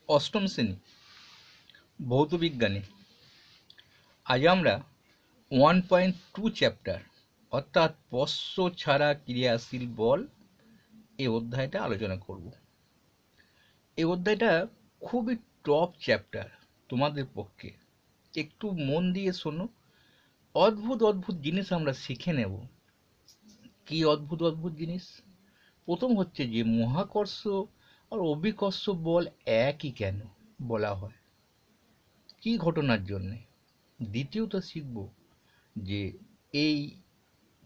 অষ্টম শ্রেণী ভৌত বিজ্ঞানে আজ আমরা 1.2 চ্যাপ্টার অর্থাৎ স্পর্শ ছাড়া ক্রিয়াশীল বল এই অধ্যায়টা আলোচনা করব। এই অধ্যায়টা খুবই টপ চ্যাপ্টার তোমাদের পক্ষে। একটু মন দিয়ে শোনো, অদ্ভুত অদ্ভুত জিনিস আমরা শিখে নেব। কি অদ্ভুত অদ্ভুত জিনিস? প্রথম হচ্ছে যে মহাকর্ষ আর অভিকর্ষ বল একই কেন বলা হয়, কি ঘটনার জন্যে। দ্বিতীয়ত শিখব যে এই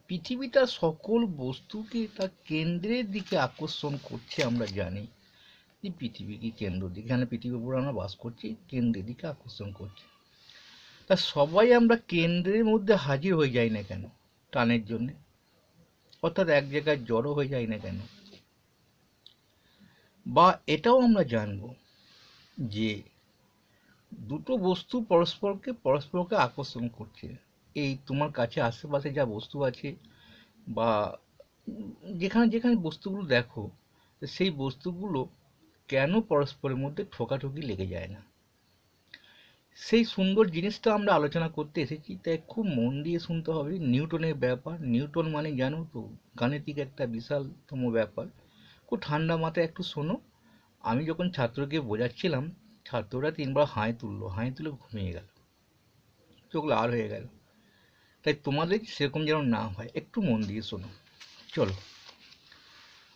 পৃথিবীটা সকল বস্তুকে তার কেন্দ্রের দিকে আকর্ষণ করছে। আমরা জানি যে পৃথিবী কি কেন্দ্র দিকে, এখানে পৃথিবীর উপর আমরা বাস করছি, কেন্দ্রের দিকে আকর্ষণ করছে। তা সবাই আমরা কেন্দ্রের মধ্যে হাজির হয়ে যাই না কেন টানের জন্য, অর্থাৎ এক জায়গায় জড়ো হয়ে যায় না কেন? বা এটাও আমরা জানব যে দুটো বস্তু পরস্পরকে আকর্ষণ করছে। এই তোমার কাছে আশেপাশে যা বস্তু আছে বা যেখানে যেখানে বস্তুগুলো দেখো, সেই বস্তুগুলো কেন পরস্পরের মধ্যে ঠোকাঠুকি লেগে যায় না, সেই সুন্দর জিনিসটা আমরা আলোচনা করতে এসেছি। তাই খুব মন দিয়ে শুনতে হবে। নিউটনের ব্যাপার, নিউটন মানে জানো তো গাণিতিক একটা বিশালতম ব্যাপার। খুব ঠান্ডা মাথায় একটু শোনো। আমি যখন ছাত্রকে বোঝাচ্ছিলাম, ছাত্ররা তিনবার হাই তুলে ঘুমিয়ে গেল, চোখ লাল হয়ে গেল। তাই তোমাদের সেরকম যেন না হয়, একটু মন দিয়ে শোনো। চলো,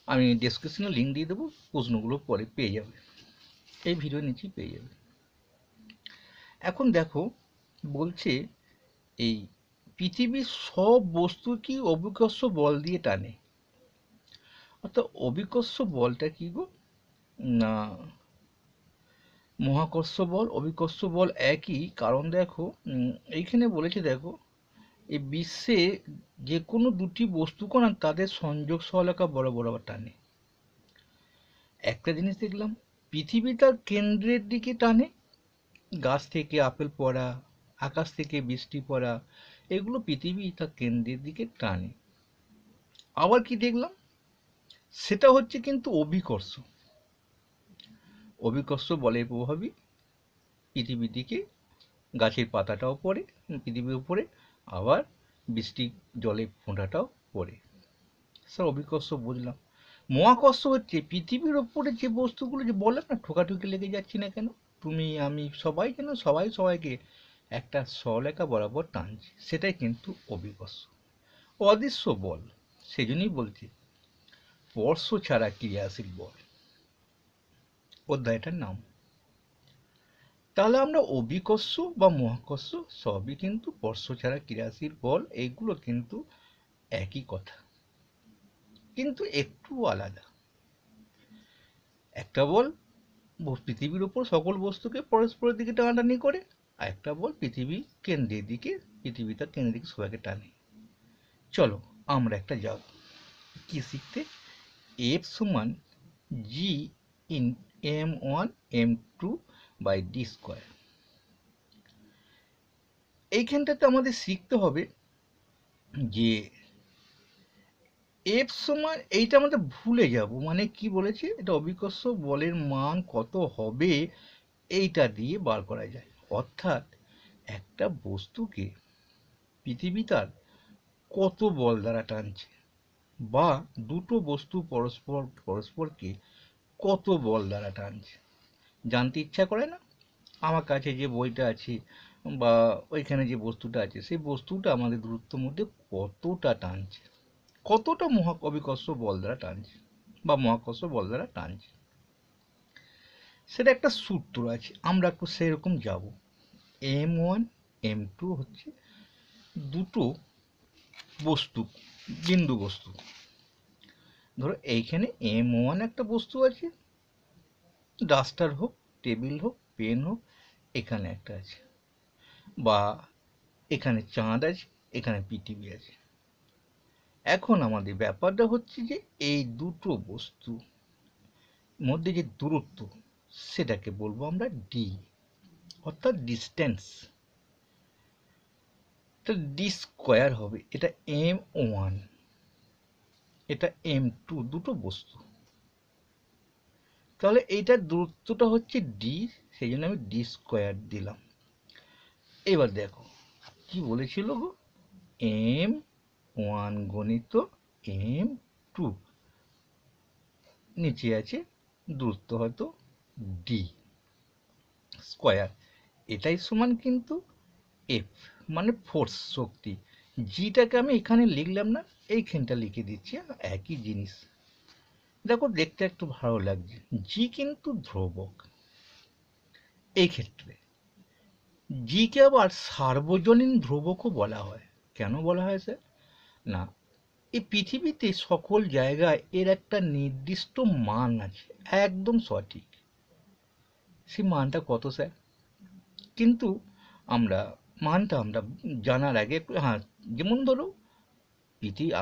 আমি ডেসক্রিপশনে লিঙ্ক দিয়ে দেবো, প্রশ্নগুলো পরে পেয়ে যাবে, এই ভিডিও নিচেই পেয়ে যাবে। এখন দেখো, বলছে এই পৃথিবীর সব বস্তু কি অভিকর্ষ বল দিয়ে টানে। অর্থাৎ অভিকর্ষ বলটা কি গো? না, মহাকর্ষ বল অভিকর্ষ বল একই। কারণ দেখো, এইখানে বলেছে, দেখো এই বিশ্বে যে কোনো দুটি বস্তু কণা তাদের সংযোগ সহলেখা বরাবর টানে। একটা জিনিস দেখলাম, পৃথিবী তার কেন্দ্রের দিকে টানে। গাছ থেকে আপেল পড়া, আকাশ থেকে বৃষ্টি পড়া, এগুলো পৃথিবী তার কেন্দ্রের দিকে টানে। আবার কি দেখলাম, সেটা হচ্ছে কিন্তু অভিকর্ষ। অভিকর্ষ বলের প্রভাবই পৃথিবীর দিকে গাছের পাতাটাও পড়ে পৃথিবীর উপরে, আবার বৃষ্টি জলের ফোঁটাটাও পড়ে। স্যার অভিকর্ষ বুঝলাম। মহাকর্ষ হচ্ছে পৃথিবীর ওপরে যে বস্তুগুলো, যে বললাম না ঠোকাঠুকি লেগে যাচ্ছি না কেন, তুমি আমি সবাই যেন সবাই সবাইকে একটা সরলরেখা বরাবর টানছে, সেটাই কিন্তু অভিকর্ষ। অদৃশ্য বল, সেজন্যই বলছি স্পর্শ ছাড়া ক্রিয়াশীল বল অধ্যায়টার নাম। তাহলে আমরা অভিকর্ষ বা মহাকর্ষ সবই কিন্তু স্পর্শ ছাড়া ক্রিয়াশীল বল, এইগুলো কিন্তু একই কথা, কিন্তু একটু আলাদা। একটা বল পৃথিবীর উপর সকল বস্তুকে পরস্পরের দিকে টানাটানি করে, আর একটা বল পৃথিবী কেন্দ্রের দিকে, পৃথিবী তার কেন্দ্রের দিকে সবাইকে টানে। চলো আমরা একটা যাব কি শিখতে, এফ সমান G in m1 m2 by D square. এইখানটাতে আমাদের শিখতে হবে যে এফ সমান, এইটা আমাদের ভুলে যাব, মানে কি বলেছে, এটা অভিকর্ষ বলের মান কত হবে এইটা দিয়ে বার করা যায়। অর্থাৎ একটা বস্তুকে পৃথিবী তার কত বল দ্বারা টানছে, বা দুটো বস্তু পরস্পরকে কত বল দ্বারা টানছে, জানতে ইচ্ছা করে না? আমার কাছে যে বইটা আছে বা ওইখানে যে বস্তুটা আছে, সেই বস্তুটা আমাদের দূরত্বের মধ্যে কতটা টানছে, কতটা অভিকর্ষ বল দ্বারা টানছে বা মহাকর্ষ বল দ্বারা টানছে, সেটা একটা সূত্র আছে, আমরা একটু সেরকম যাব। m1 m2 হচ্ছে দুটো বস্তু, বিন্দু বস্তু। ধরো এইখানে m1 একটা বস্তু আছে, ডাস্টার হোক, টেবিল হোক, পেন হোক, এখানে একটা আছে, বা এখানে চাঁদ আছে, এখানে পৃথিবী আছে। এখন আমাদের ব্যাপারটা হচ্ছে যে এই দুটো বস্তু মধ্যে যে দূরত্ব, সেটাকে বলবো আমরা ডি, অর্থাৎ ডিস্টেন্স। তো ডি স্কোয়ার হবে, এটা m1, এটা m2, দুটো বস্তু। তাহলে এইটার দূরত্বটা হচ্ছে ডি, সেই জন্য আমি ডি স্কোয়ার দিলাম। এবার দেখো কি বলেছিল গো, m1 গণিত m2, নিচে আছে দূরত্ব হয়তো ডি স্কোয়ার, এটাই সমান কিন্তু এফ মানে ফোর্স, শক্তি। জিটাকে আমি এখানে লিখলাম না, এইখানটা লিখে দিচ্ছি, একই জিনিস। দেখো দেখতে একটু ভালো লাগছে, জি কিন্তু ধ্রুবক। এই ক্ষেত্রে জিকে আবার সার্বজনীন ধ্রুবকও বলা হয়। কেন বলা হয় স্যার? না, এই পৃথিবীতে সকল জায়গায় এর একটা নির্দিষ্ট মান আছে, একদম সঠিক। সেই মানটা কত স্যার? কিন্তু মানটা আমরা জানার আগে একটু, হ্যাঁ, যেমন ধরো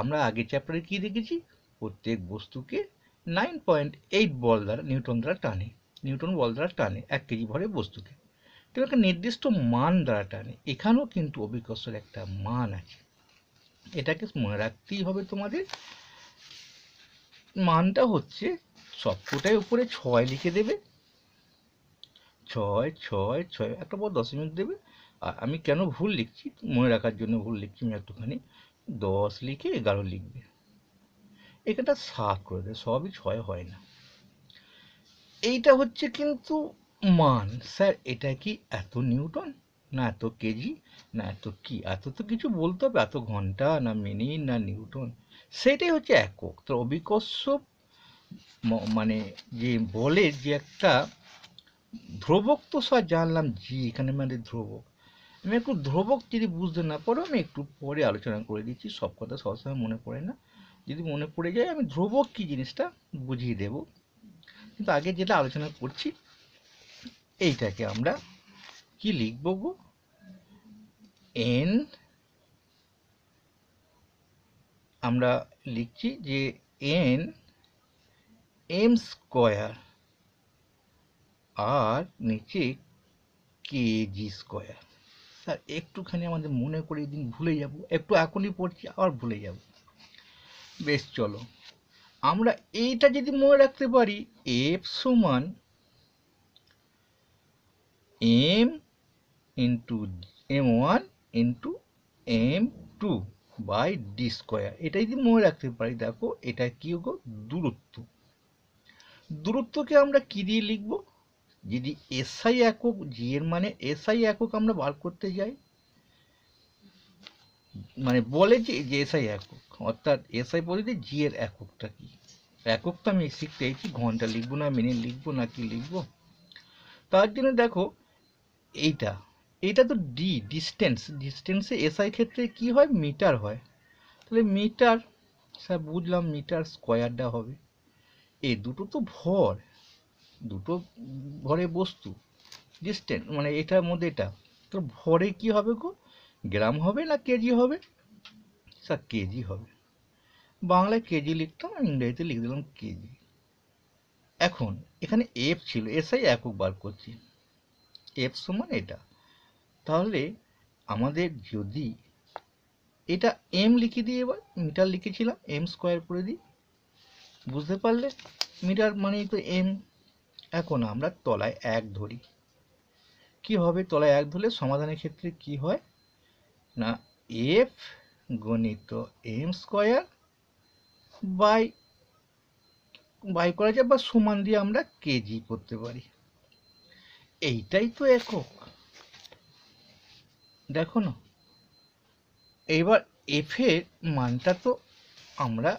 আমরা আগের চ্যাপ্টারে কি দেখেছি, প্রত্যেক বস্তুকে 9.8 বল দ্বারা, নিউটন বল দ্বারা টানে 1 কেজি ভরের বস্তুকে। তো একটা নির্দিষ্ট মান দ্বারা টানে, এখানেও কিন্তু অভিকর্ষের একটা মান আছে, এটাকে মনে রাখতেই হবে তোমাদের। মানটা হচ্ছে সবকটাই উপরে 6 লিখে দেবে, 6 6 6, একটা বড় দশমিক দেবে। আর আমি কেন ভুল লিখছি, মনে রাখার জন্য ভুল লিখছি আমি একটুখানি, 10 লিখে 11 লিখবে, এখানটা 7 করে দেবে, সবই 6 হয় না। এইটা হচ্ছে কিন্তু মান। স্যার এটা কি এত নিউটন, না এত কেজি, না এত কি, এত তো কিছু বলতে হবে, এত ঘন্টা না মিনিট না নিউটন, সেটাই হচ্ছে একক। তো অভিকর্ষ মানে যে বলের যে একটা ধ্রুবক, তো স্যার জানলাম জি এখানে মানে ধ্রুবক। আমি একটু ধ্রুবক যদি বুঝতে না পারো, আমি একটু পরে আলোচনা করে দিচ্ছি, সব কথা সবসময় মনে পড়ে না, যদি মনে পড়ে যায় আমি ধ্রুবক কি জিনিসটা বুঝিয়ে দেব। কিন্তু আগে যেটা আলোচনা করছি, এইটাকে আমরা কি লিখব গো, এন, আমরা লিখছি যে এন এম স্কোয়ার আর নিচে কেজি স্কোয়ার। স্যার একটুখানি আমাদের মনে করে দিন, ভুলে যাব, একটু এখনই পড়ছি আবার ভুলে যাব। বেশ চলো, আমরা এইটা যদি মনে রাখতে পারি, এফ সমান M into m1 into m2 by D square, এটা যদি মনে রাখতে পারি, দেখো এটা কি গো, দূরত্ব। দূরত্বকে আমরা কি দিয়ে লিখব, যদি এসআই একক, জি এর মানে এসআই একক আমরা বার করতে যাই, মানে বলে যে এসআই একক, অর্থাৎ এসআই পদ্ধতি জি এর এককটা কি, একক তো আমি শিখতে চাইছি, ঘন্টা লিখবো না মিনিট লিখবো না কি লিখবো। তার জন্য দেখো এইটা, এটা তো ডি ডিস্টেন্সে এসআই ক্ষেত্রে কি হয়, মিটার হয়, তাহলে মিটার, স্যার বুঝলাম মিটার স্কোয়ারটা হবে। এই দুটো তো ভর, দুটো ভরে বস্তু, ডিস্টেন্স মানে এটার মধ্যে এটা, তো ভরে কি হবে গো, গ্রাম হবে না কেজি হবে? স্যার কেজি হবে, বাংলায় কেজি লিখতাম, ইংরেজিতে লিখে দিলাম কেজি। এখন এখানে এফ ছিল, এসআই একক বার করছি, এফ সমান এটা, তাহলে আমাদের যদি এটা এম লিখে দিই, এবার মিটার লিখেছিলাম, এম স্কোয়ার করে দিই, বুঝতে পারলে মিটার মানেই তো এম। এখন আমরা তলায় 1 ধরি, কি হবে তলায় 1 ধরলে সমাধানের ক্ষেত্রে কি হয় না, এফ গণিত এম স্কোয়ার বাই বাই করা যায়, বা সমান দিয়ে আমরা কেজি করতে পারি, এইটাই তো একক। দেখো না, এইবার এফ এর মানটা তো আমরা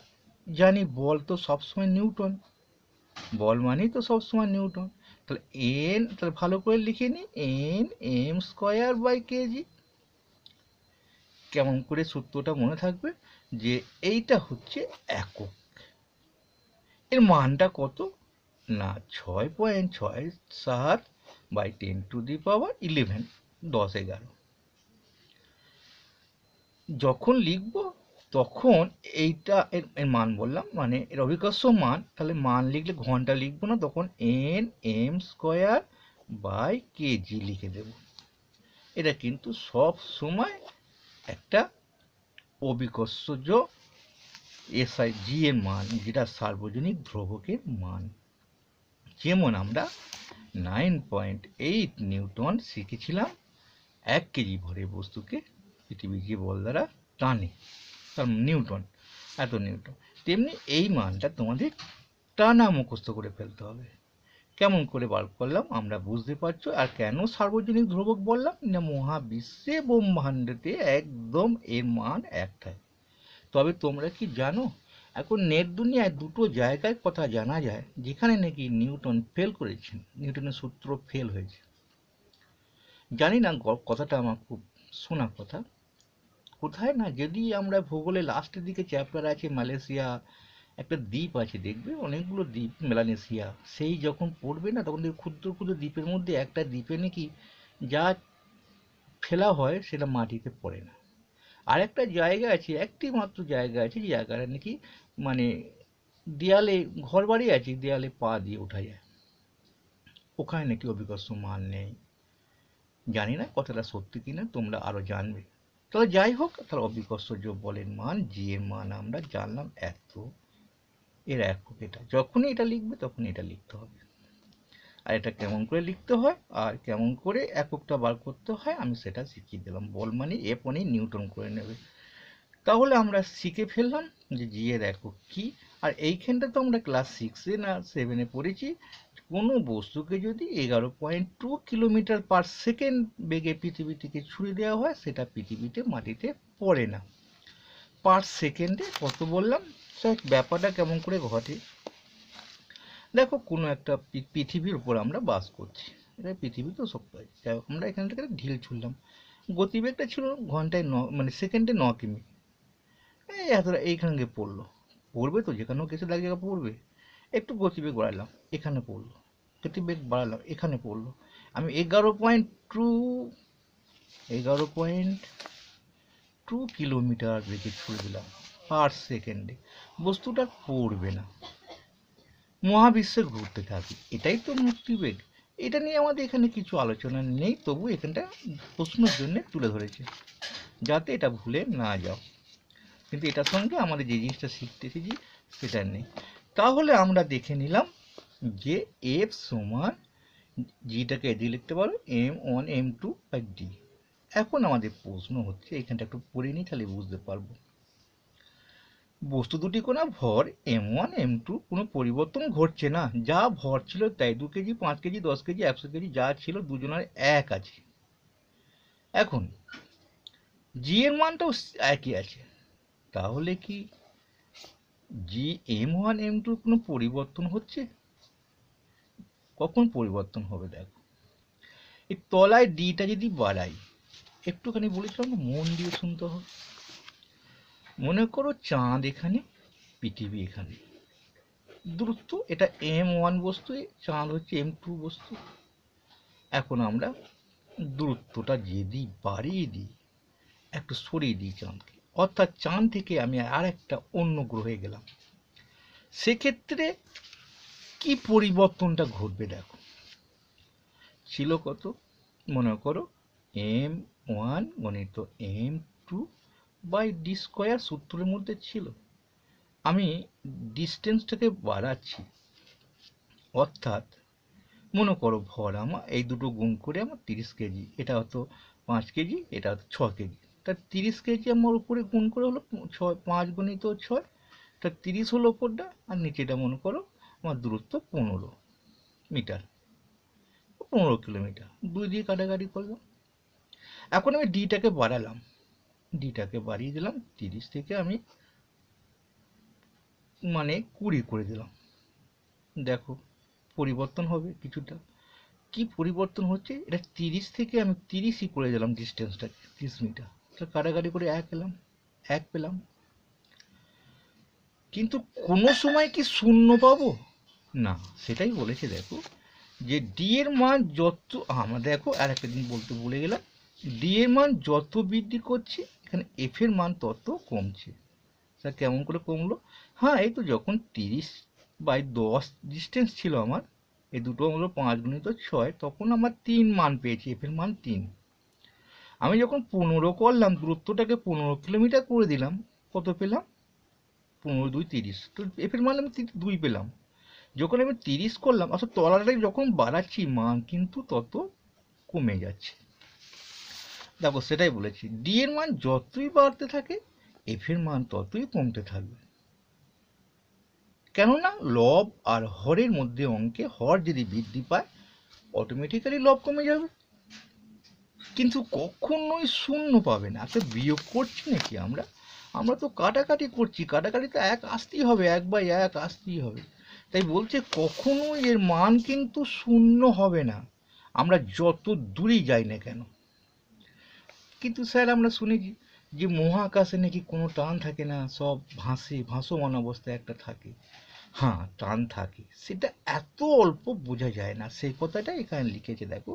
জানি, বল তো সবসময় নিউটন, বল মানেই তো সবসময় নিউটন, তাহলে এন, তাহলে ভালো করে লিখে নিই, N M square by kg. কেমন করে সূত্রটা মনে থাকবে, যে এইটা হচ্ছে একক, এর মানটা কত না 6.67 বাই 10⁻11, 10 11। যখন লিখব তখন এইটা এর মান বললাম, মানে এর অভিকর্ষ মান, তাহলে মান লিখলে ঘন্টা লিখবো না, তখন N M square by kg লিখে দেব। এটা কিন্তু সব সময় একটা অভিকর্ষজ এসআই জি এর মান, যেটা সার্বজনীন ধ্রুবকের মান। যেমন আমরা 9.8 নিউটন শিখেছিলাম 1 কেজি ভরের বস্তুকে পৃথিবী যে বল দ্বারা টানে, তার নিউটন, এত নিউটন। তেমনি এই মানটা তোমাদের টানা মুখস্থ করে ফেলতে হবে। কেমন করে বার করলাম আমরা বুঝতে পারছো। আর কেন সার্বজনীন ধ্রুবক বললাম না, মহাবিশ্বে ব্রহ্মাণ্ডতে একদম এর মান একটাই। তবে তোমরা কি জানো, এখন নেট দুনিয়ায় দুটো জায়গায় কথা জানা যায় যেখানে নাকি নিউটন ফেল করেছেন, নিউটনের সূত্র ফেল হয়েছে। জানি না, কথাটা আমার খুব শোনা কথা। কোথায় না, যদি আমরা ভূগোলে লাস্টের দিকে চ্যাপ্টার আছে মালয়েশিয়া, একটা দ্বীপ আছে দেখবে, অনেকগুলো দ্বীপ, মেলানেশিয়া, সেই যখন পড়বে না তখন দেখবে ক্ষুদ্র ক্ষুদ্র দ্বীপের মধ্যে একটা দ্বীপে নাকি যা ফেলা হয় সেটা মাটিতে পড়ে না। আর একটা জায়গা আছে, একটি মাত্র জায়গা আছে যে জায়গাটা নাকি মানে দেয়ালে, ঘর বাড়ি আছে, দেয়ালে পা দিয়ে ওঠা যায়, ওখানে নাকি অভিকর্ষ মান নেই। জানি না কথাটা সত্যি কিনা, তোমরা আরো জানবে। তাহলে যাই হোক, তাহলে অভিকর্ষ বলের মান, জি এর মান আমরা জানলাম এত, এর একক এটা। যখনই এটা লিখবে তখন এটা লিখতে হবে। আর এটা কেমন করে লিখতে হয় আর কেমন করে এককটা বার করতে হয় আমি সেটা শিখিয়ে দিলাম। বল মানে এফ মানে নিউটন করে নেবে। তাহলে আমরা শিখে ফেললাম যে জি এর একক কি। আর এইখানটা তো আমরা ক্লাস 6-এ না 7-এ পড়েছি, কোনো বস্তুকে যদি 11.2 কিলোমিটার পার সেকেন্ড বেগে পৃথিবী থেকে ছুড়ে দেওয়া হয় সেটা পৃথিবীতে মাটিতে পড়ে না। পার সেকেন্ডে কত বললাম, স্যার ব্যাপারটা কেমন করে ঘটে। দেখো, কোনো একটা পৃথিবীর উপর আমরা বাস করছি, এটা পৃথিবী তো সব পাই, আমরা এখান থেকে ঢিল ছুড়লাম, গতিবেগটা ছিল ঘন্টায় মানে সেকেন্ডে 9 কিমি। এই এতটা এইখানে গিয়ে পড়লো, পড়বে তো যেখানেও কিছু এক জায়গায় পড়বে। একটু গতিবেগ বাড়ালাম, এখানে পড়লো, গতিবেগ বাড়ালাম, এখানে পড়লো। আমি 11.2 কিলোমিটার বেগে ছুড়ে দিলাম পার সেকেন্ডে, বস্তুটা পড়বে না, মহাবিশ্বে ঘুরতে থাকবে, এটাই তো মুক্তিবেগ। এটা নিয়ে আমাদের এখানে কিছু আলোচনা নেই, তবু এখানটা প্রশ্নের জন্য তুলে ধরেছে যাতে এটা ভুলে না যাও। কিন্তু এটার সঙ্গে আমাদের যে জিনিসটা শিখতে এসেছি সেটা নেই। তাহলে আমরা দেখে নিলাম যে এফ সমান, জিটাকে এদিকে লিখতে পারো m1 m2 বাই ডি। এখন আমাদের প্রশ্ন হচ্ছে, এখানটা একটু পড়ে নিই তাহলে বুঝতে পারবো। বস্তু দুটি কোনা ভর m1 m2 কোনো পরিবর্তন ঘটছে না, যা ভর ছিল তাই, 2 কেজি 5 কেজি 10 কেজি 100 কেজি যা ছিল দুজনের এক আছে। এখন জি এর মানটাও একই আছে, তাহলে কি জি m1 m2 কোনো পরিবর্তন হচ্ছে? কখন পরিবর্তন হবে দেখো, এই তলায় ডিটা যদি বাড়াই, একটুখানি বলেছিলাম মন দিয়ে শুনতে হবে। মনে করো চাঁদ এখানে, পৃথিবী এখানে, দূরত্ব এটা m1 বস্তু, চাঁদ হচ্ছে m2 বস্তু। এখন আমরা দূরত্বটা যদি বাড়িয়ে দিই, একটু সরিয়ে দিই চাঁদকে, অর্থাৎ চাঁদ থেকে আমি আর একটা অন্য গ্রহে গেলাম, সেক্ষেত্রে কি পরিবর্তনটা ঘটবে দেখো। ছিল কত, মনে করো m1 গণিত m2 বাই ডি স্কয়ার সূত্রের মধ্যে ছিল। আমি ডিস্টেন্সটাকে বাড়াচ্ছি, অর্থাৎ মনে করো ভর আমার এই দুটো গুণ করে আমার 30 কেজি, এটা হতো 5 কেজি, এটা হতো 6 কেজি, তা 30 কেজি আমার উপরে গুণ করে হলো 5 গুণিত 6, তা 30 হলো ওপরটা, আর নিচেটা মনে করো আমার দূরত্ব 15 মিটার, 15 কিলোমিটার, 2 দিয়ে কাটাকাটি করলাম। এখন আমি ডিটাকে বাড়ালাম, ডিটাকে বাড়িয়ে দিলাম 30 থেকে আমি মানে 20 করে দিলাম। দেখো পরিবর্তন হবে কিছুটা। কি পরিবর্তন হচ্ছে, এটা 30 থেকে আমি 30ই করে দিলাম ডিস্টেন্সটাকে, 30 মিটার, কাটাকাটি করে 1 পেলাম, 1 পেলাম। কিন্তু কোনো সময় কি শূন্য পাবো না, সেটাই বলেছে। দেখো যে ডি এর মান যত, আমরা দেখো আর একটা দিন বলতে ভুলে গেলাম, ডি এর মান যত বৃদ্ধি করছে এখানে এফ এর মান তত কমছে। স্যার কেমন করে কমলো? হ্যাঁ, এই তো যখন 30/10 ডিস্টেন্স ছিল আমার, এই দুটো হলো 5 গুণিত 6, তখন আমার 3 মান পেয়েছি, এফ এর মান 3। আমি যখন 15 করলাম, দূরত্বটাকে 15 কিলোমিটার করে দিলাম, কত পেলাম? 15 2 30, তো এফ এর মান আমি 2 পেলাম। যখন আমি 30 করলাম, অর্থাৎ তলাটাই যখন বাড়াচ্ছি মান কিন্তু তত কমে যাচ্ছে। দেখো সেটাই বলেছি, ডি এর মান যতই বাড়তে থাকে এফ এর মান ততই কমতে থাকবে। কেননা লব আর হরের মধ্যে অঙ্কে হর যদি বৃদ্ধি পায় অটোমেটিক্যালি লব কমে যাবে, কিন্তু কখনোই শূন্য পাবে না। আচ্ছা বিয়োগ করছি নাকি আমরা, আমরা তো কাটাকাটি করছি, কাটাকাটিতে এক আসতেই হবে, 1/1 আসতেই হবে। তাই বলছে কখনোই এর মান কিন্তু শূন্য হবে না, আমরা যত দূরেই যাই না কেন। কিন্তু স্যার আমরা শুনেছি যে মহাকাশে নাকি কোনো টান থাকে না, সব ভাসে, ভাসমান অবস্থায় একটা থাকে। হ্যাঁ টান থাকে, সেটা এত অল্প বোঝা যায় না, সেই কথাটা এখানে লিখেছে। দেখো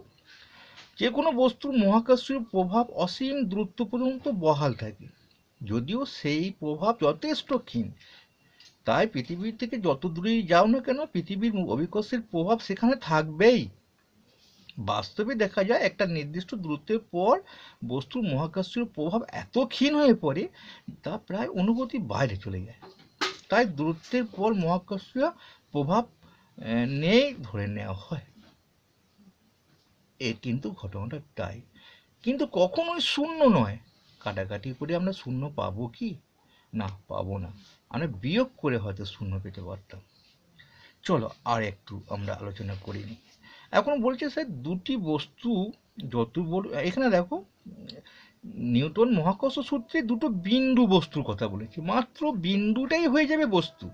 যে কোনো বস্তুর মহাকাশীয় প্রভাব অসীম দূরত্ব পর্যন্ত বহাল থাকে, যদিও সেই প্রভাব যথেষ্ট ক্ষীণ। তাই পৃথিবীর থেকে যত দূরেই যাও না কেন পৃথিবীর অভিকর্ষের প্রভাব সেখানে থাকবেই। বাস্তবে দেখা যায় একটা নির্দিষ্ট দূরত্বের পর বস্তুর মহাকাশীয় প্রভাব এত ক্ষীণ হয়ে পড়ে তা প্রায় অনুভূতির বাইরে চলে যায়। তাই দূরত্বের পর মহাকাশীয় প্রভাব নেই ধরে নেওয়া হয়। এর কিন্তু ঘটনাটা তাই, কিন্তু কখনোই শূন্য নয়। কাটাকাটি করে আমরা শূন্য পাবো কি? না, পাবো না। আমরা বিয়োগ করে হয়তো শূন্য পেতে পারতাম। চলো আর একটু আমরা আলোচনা করি নি। এখন বলছে স্যার দুটি বস্তু যত বড়, এখানে দেখো নিউটন মহাকর্ষ সূত্রে দুটো বিন্দু বস্তুর কথা বলেছে, মাত্র বিন্দুটাই হয়ে যাবে বস্তু,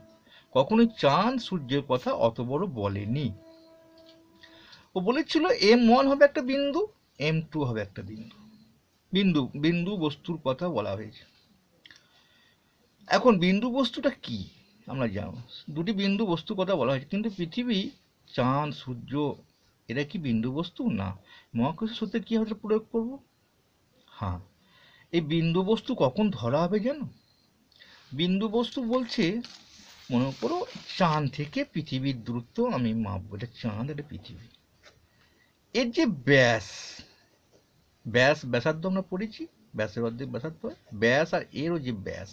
কখনোই চাঁদ সূর্যের কথা অত বড় বলেনি। ও বলেছিল M1 হবে একটা বিন্দু, M2 হবে একটা বিন্দু, বিন্দু বিন্দু বস্তুর কথা বলা হয়েছে। এখন বিন্দু বস্তুটা কি আমরা জানো, দুটি বিন্দু বস্তুর কথা বলা হয়েছে, কিন্তু পৃথিবী, চাঁদ, সূর্য এরা কি বিন্দু বস্তু? না। মহাকর্ষ সূত্রে কি হবে প্রয়োগ করব? হ্যাঁ, এই বিন্দু বস্তু কখন ধরা হবে জানো? বিন্দু বস্তু বলছে মনে করো চাঁদ থেকে পৃথিবীর দূরত্ব আমি মাপবো, এটা চাঁদ, এটা পৃথিবী। এর যে ব্যাস, ব্যাসার্ধ আমরা পড়েছি, ব্যাসের অর্ধেক ব্যাসার্ধ, ব্যাস আর এরও যে ব্যাস,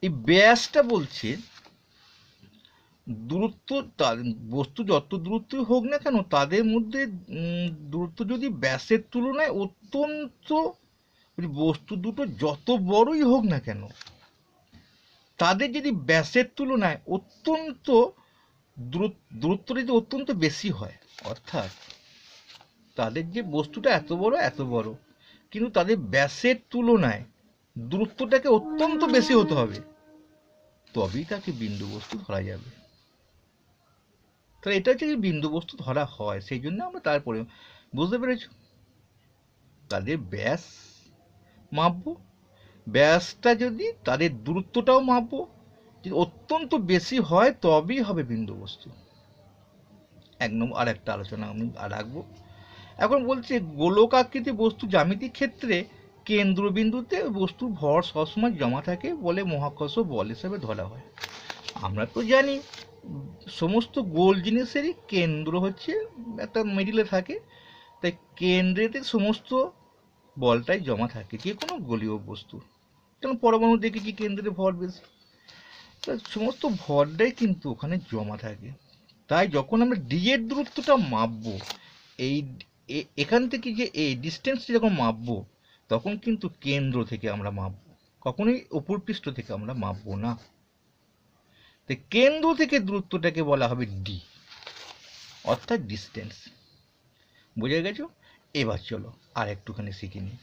এই ব্যাসটা বলছে দূরত্ব, বস্তু যত দূরত্বই হোক না কেন তাদের মধ্যে দূরত্ব যদি ব্যাসের তুলনায় অত্যন্ত, বস্তু দুটো যত বড়ই হোক না কেন তাদের যদি ব্যাসের তুলনায় অত্যন্ত দূরত্ব যদি অত্যন্ত বেশি হয়, অর্থাৎ তাদের যে বস্তুটা এত বড় কিন্তু তাদের ব্যাসের তুলনায় দূরত্বটাকে অত্যন্ত বেশি হতে হবে, তবেই তাকে বিন্দু বস্তু ধরা যাবে। তাহলে এটা হচ্ছে বিন্দু বস্তু ধরা হয়, সেই জন্য আমরা তারপরে, বুঝতে পেরেছ, তাদের ব্যাস মাপবো, ব্যাসটা যদি তাদের দূরত্বটাও মাপবো, যদি অত্যন্ত বেশি হয় তবেই হবে বিন্দু বস্তু। এক নম্বর। আর একটা আলোচনা আমি রাখবো। এখন বলছে গোলকাকৃতি বস্তু জ্যামিতিক ক্ষেত্রে কেন্দ্রবিন্দুতে বস্তুর ভর সবসময় জমা থাকে বলে মহাকর্ষ বল হিসেবে ধরা হয়। আমরা তো জানি সমস্ত গোল জিনিসেরই কেন্দ্র হচ্ছে একটা মিডিলে থাকে, তাই কেন্দ্রেতে সমস্ত বলটাই জমা থাকে যে কোনো গোলীয় বস্তু। যেমন পরমাণু দেখেছি কেন্দ্রে ভর বেশি, সমস্ত ভরটাই কিন্তু ওখানে জমা থাকে। তাই যখন আমরা ডি এর দূরত্বটা মাপবো, এই এখান থেকে যে এই ডিস্টেন্সটা যখন মাপবো তখন কিন্তু কেন্দ্র থেকে আমরা মাপবো, কখনোই উপর পৃষ্ঠ থেকে আমরা মাপবো না। তাই কেন্দ্র থেকে দূরত্বটাকে বলা হবে ডি, অর্থাৎ ডিস্টেন্স। বুঝে গেছো? এবার চলো আর একটুখানি শিখে নিই।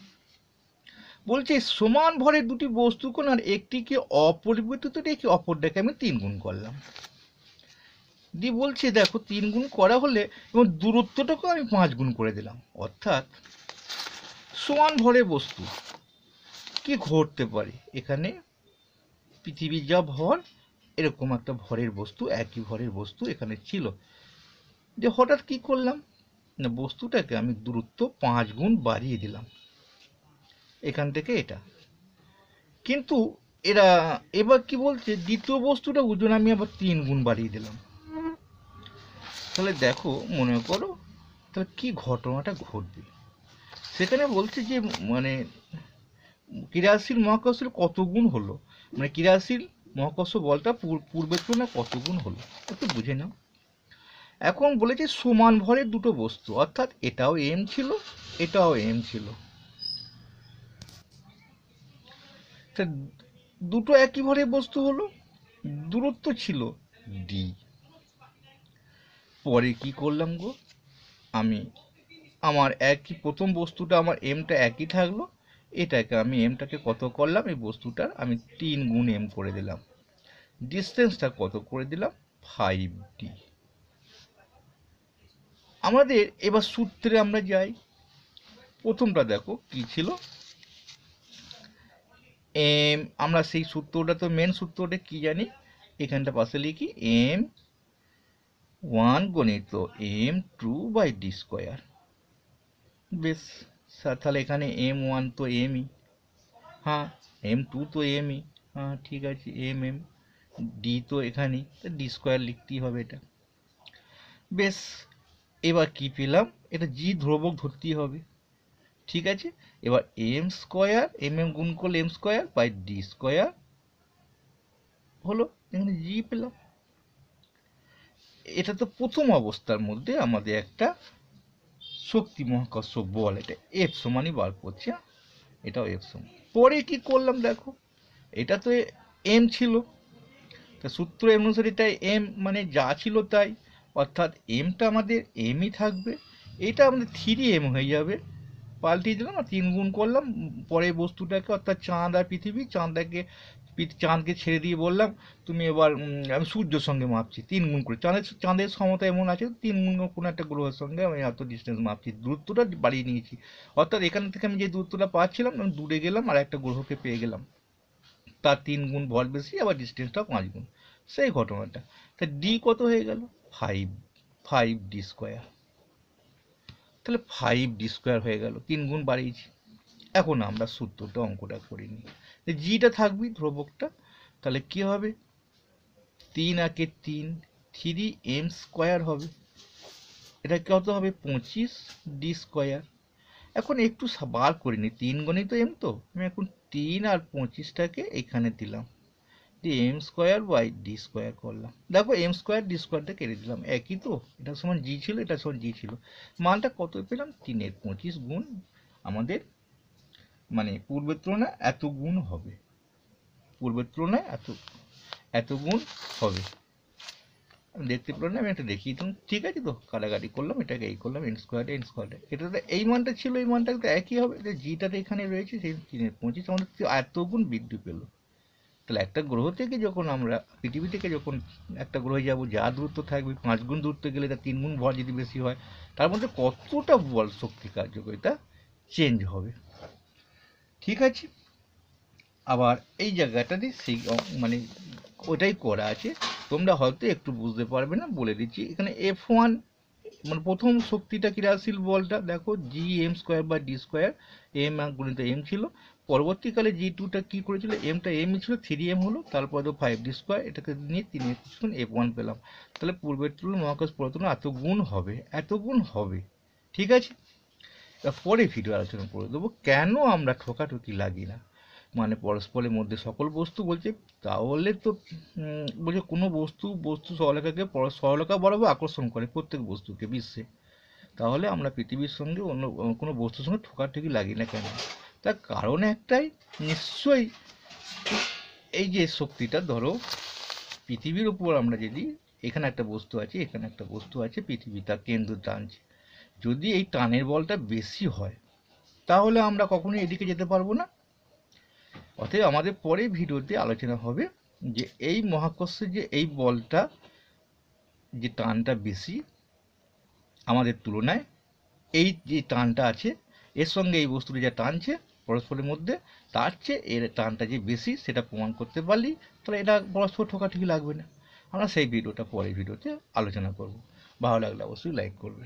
বলছে সমান ভরের দুটি বস্তু কোণ আর একটিকে অপরিবর্তিত রেখে অপরটাকে আমি 3 গুণ করলাম। দি বলছে দেখো 3 গুণ করা হলে এবং দূরত্বটাকেও আমি 5 গুণ করে দিলাম, অর্থাৎ সমান ভরের বস্তু কি ঘটতে পারে, এখানে পৃথিবীর যা ভর এরকম একটা ভরের বস্তু, একই ভরের বস্তু এখানে ছিল, যে হঠাৎ কি করলাম না বস্তুটাকে আমি দূরত্ব 5 গুণ বাড়িয়ে দিলাম এখান থেকে এটা। কিন্তু এরা এবার কি বলছে দ্বিতীয় বস্তুটা ওজন আমি আবার 3 গুণ বাড়িয়ে দিলাম। তাহলে দেখো মনে করো তাহলে কি ঘটনাটা ঘটবে, সেখানে বলছে যে ক্রিয়াশীল মহাকর্ষের কত গুণ হলো, ক্রিয়াশীল মহাকর্ষ বলটা পূর্বের তুলনায় কত গুণ হলো একটু বুঝে নাও। এখন বলেছে সমান ভরের দুটো বস্তু, অর্থাৎ এটাও এম ছিল, এটাও এম ছিল, দুটো একই ভরের বস্তু হলো, দূরত্ব ছিল ডি। পরে কি করলাম গো, আমি আমার একই প্রথম বস্তুটা আমার এমটা একই থাকলো, এটাকে আমি এমটাকে কত করলাম, এই বস্তুটার আমি 3 গুণ এম করে দিলাম, ডিস্টেন্সটা কত করে দিলাম 5d। আমাদের এবার সূত্রে আমরা যাই। প্রথমটা দেখো কি ছিল, এম, আমরা সেই সূত্রটা তো মেন সূত্রটা কি জানি, এখানটা পাশে লিখি এম 1 গণিত এম 2 বাই ডি স্কোয়ার। বেশ, তাহলে এখানে এম 1 তো এমই, হ্যাঁ এম 2 তো এমই, হ্যাঁ ঠিক আছে এম এম, ডি তো এখানেই, ডি স্কোয়ার লিখতেই হবে এটা। বেশ, এবার কি পেলাম, এটা জি ধ্রুবক ধরতেই হবে, ঠিক আছে। এবার এম স্কোয়ার এম এম গুণ করলে M square by D square হলো, এখানে জি পেলাম। এটা তো প্রথম অবস্থার মধ্যে আমাদের একটা শক্তি মহাকর্ষ বল, এটা এফ সমানই বার করছে, এটাও এফ সমান। পরে কি করলাম দেখো, এটা তো এম ছিল, তা সূত্র অনুসারে তাই এম মানে যা ছিল তাই, অর্থাৎ এমটা আমাদের এমই থাকবে, এটা আমাদের 3m হয়ে যাবে, পাল্টিয়ে দিলাম আর 3 গুণ করলাম পরের বস্তুটাকে, অর্থাৎ চাঁদ আর পৃথিবী। চাঁদকে ছেড়ে দিয়ে বললাম তুমি এবার আমি সূর্যের সঙ্গে মাপছি 3 গুণ করে, চাঁদের সমতা এমন আছে 3 গুণ কোনো একটা গ্রহের সঙ্গে আমি এত ডিস্টেন্স মাপছি, দূরত্বটা বাড়িয়ে নিয়েছি, অর্থাৎ এখান থেকে আমি যে দূরত্বটা পাচ্ছিলাম আমি দূরে গেলাম আর একটা গ্রহকে পেয়ে গেলাম, তার 3 গুণ ভর বেশি, আবার ডিস্টেন্সটা 5 গুণ, সেই ঘটনাটা। তা ডি কত হয়ে গেল 5d স্কোয়ার, তাহলে 5d স্কোয়ার হয়ে গেল, 3 গুণ বাড়িয়েছি। এখন আমরা সূত্রটা অঙ্কটা করে নিই, জিটা থাকবে ধ্রুবকটা, তাহলে কি হবে 3 আগে 3, 3m স্কোয়ার হবে, এটা কত হবে 25d স্কোয়ার। এখন একটু বার করে নিই, 3 গণিত এম তো, আমি এখন 3 আর 25টাকে এখানে দিলাম, M square by D square করলাম, দেখো এম স্কোয়ার ডি স্কোয়ারটা কেটে দিলাম, একই তো, এটা সমান জি ছিল, এটা সমান জি ছিল, মানটা কত পেলাম 3-এর 25 গুণ, আমাদের মানে পূর্বের তুলনায় এত গুণ হবে, পূর্বের তুলনায় এত গুণ হবে। আমি দেখতে পেলাম না, আমি একটা দেখিয়ে দিলাম, ঠিক আছে তো, কাটাকাটি করলাম, এটাকে এই করলাম এন স্কোয়ার, এটা তো এই মানটা ছিল, এই মানটা তো একই হবে, জিটাতে এখানে রয়েছে, সেই 3-এর 25 আমাদের এত গুণ বৃদ্ধি পেলো। তাহলে একটা গ্রহ থেকে যখন আমরা পৃথিবী থেকে যখন একটা গ্রহে যাব, যা দূরত্ব থাকবে 5 গুণ দূরত্ব গেলে তার 3 গুণ ভর যদি বেশি হয়, তার মধ্যে কতটা বল শক্তি কার্যকারিতা চেঞ্জ হবে, ঠিক আছে। আবার এই জায়গাটাতে সেই মানে ওটাই করা আছে, তোমরা হয়তো একটু বুঝতে পারবে না, বলে দিচ্ছি। এখানে F1 মানে প্রথম শক্তিটা ক্রিয়াশীল বলটা দেখো জি এম স্কোয়ার বা ডি স্কোয়ার, এম গুণিত এম ছিল, পরবর্তীকালে জি টুটা কি করেছিল, এমটা এমই ছিল, 3m হলো, তারপরে তো 5d স্কোয়ার, এটাকে নিয়ে 3 F1 পেলাম, তাহলে পূর্বের তুলনায় মহাকাশ পরিবর্তন এত গুণ হবে, এত গুণ হবে, ঠিক আছে। পরে ভিডিও আলোচনা করে দেবো কেন আমরা ঠোকাঠুকি লাগি না, মানে পরস্পরের মধ্যে সকল বস্তু বলছে, তাহলে তো বলছে কোনো বস্তু সরলরেখাকে সরলরেখা বরাবর আকর্ষণ করে প্রত্যেক বস্তুকে বিশ্বে, তাহলে আমরা পৃথিবীর সঙ্গে অন্য কোনো বস্তুর সঙ্গে ঠোকাঠুকি লাগি না কেন, তার কারণ একটাই, নিশ্চয়ই এই যে শক্তিটা ধরো পৃথিবীর উপর আমরা যদি, এখানে একটা বস্তু আছে, এখানে একটা বস্তু আছে, পৃথিবী তার কেন্দ্র টানছে, যদি এই টানের বলটা বেশি হয় তাহলে আমরা কখনোই এদিকে যেতে পারবো না। অতএব আমাদের পরে ভিডিওতে আলোচনা হবে যে এই মহাকর্ষে যে এই বলটা যে টানটা বেশি আমাদের তুলনায়, এই যে টানটা আছে এর সঙ্গে এই বস্তুটি যা টানছে পরস্পরের মধ্যে, তার চেয়ে এর টানটা যে বেশি সেটা প্রমাণ করতে পারলি তাহলে এটা পরস্পর ঠোকাঠুকি লাগবে না। আমরা সেই ভিডিওটা পরের ভিডিওতে আলোচনা করব, ভালো লাগলে অবশ্যই লাইক করবে।